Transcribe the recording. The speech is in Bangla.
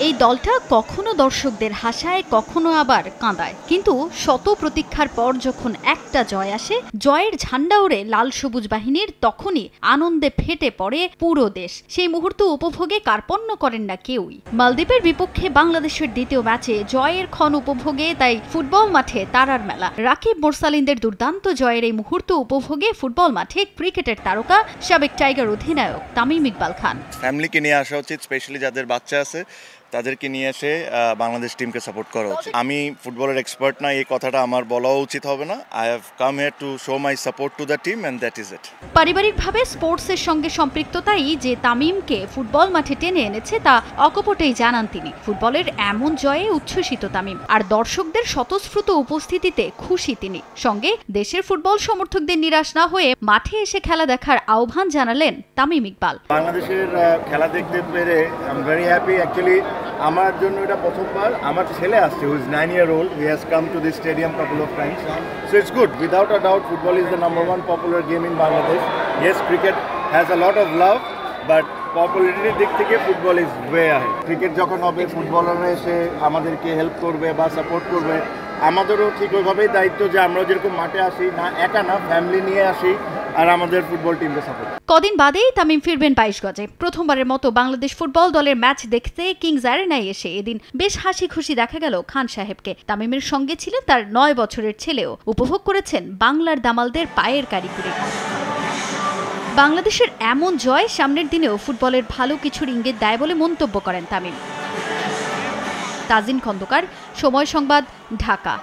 এই দলটা কখনো দর্শকদের হাসায়, কখনো আবার কাঁদায়, কিন্তু শত প্রতীক্ষার পর যখন একটা জয় আসে, জয়ের ঝান্ডা ওড়ে লাল সবুজ বাহিনীর, তখনই আনন্দে ফেটে পড়ে পুরো দেশ। সেই মুহূর্ত উপভোগে কার্পণ্য করেন না কেউই। মালদ্বীপের বিপক্ষে বাংলাদেশের দ্বিতীয় ম্যাচে জয়ের ক্ষণ উপভোগে তাই ফুটবল মাঠে তারার মেলা। রাকিব মোরসালিনদের দুর্দান্ত জয়ের এই মুহূর্ত উপভোগে ফুটবল মাঠে ক্রিকেটের তারকা সাবেক টাইগার অধিনায়ক তামিম ইকবাল খান। ফ্যামিলিকে নিয়ে আসা উচিত, স্পেশালি যাদের বাচ্চা আছে তাদেরকে নিয়ে এসে বাংলাদেশ টিমকে সাপোর্ট করা উচিত। আমি ফুটবলের এক্সপার্ট না, এই কথাটা আমার বলাও উচিত হবে না। I have come here to show my support to the team and that is it. পারিবারিকভাবে স্পোর্টসের সঙ্গে সম্পৃক্ততাই যে তামিমকে ফুটবল মাঠে টেনে এনেছে তা অকপটেই জানান তিনি। ফুটবলের এমন জয়ে উচ্ছ্বসিত তামিম, আর দর্শকদের স্বতঃস্ফূর্ত উপস্থিতিতে খুশি তিনি। সঙ্গে দেশের ফুটবল সমর্থকদের নিরাশ না হয়ে মাঠে এসে খেলা দেখার আহ্বান জানালেন তামিম ইকবাল। বাংলাদেশের খেলা দেখতে পেরে I am very happy. Actually আমার জন্য এটা প্রথমবার। আমার ছেলে আসছে, who is 9 year old. He has come to this stadium couple of times. So it's good. Without a doubt, football is the number one popular game in Bangladesh. Yes, cricket has a lot of love, but পপুলারিটির দিক থেকে football is way ahead. Cricket যখন হবে, ফুটবলাররা এসে আমাদেরকে হেল্প করবে বা সাপোর্ট করবে। আমাদেরও ঠিক ওইভাবেই দায়িত্ব যে আমরা যেরকম মাঠে আসি, না একা না, ফ্যামিলি নিয়ে আসি আর আমাদের ফুটবল টিমকে সাপোর্ট। কদিন বাদেই তামিম ফিরবেন 22 গজে। প্রথমবারের মতো বাংলাদেশ ফুটবল দলের ম্যাচ দেখতে কিংস অ্যারেনায় এসে এদিন বেশ হাসি খুশি দেখা গেল খান সাহেবকে। তামিমের সঙ্গে ছিলেন তার 9 বছরের ছেলেও। উপভোগ করেছেন বাংলার দামালদের পায়ের কারিগরি। বাংলাদেশের এমন জয় সামনের দিনেও ফুটবলের ভালো কিছুর ইঙ্গিত দেয় বলে মন্তব্য করেন তামিম। তাজিন খন্দকার, সময় সংবাদ, ঢাকা।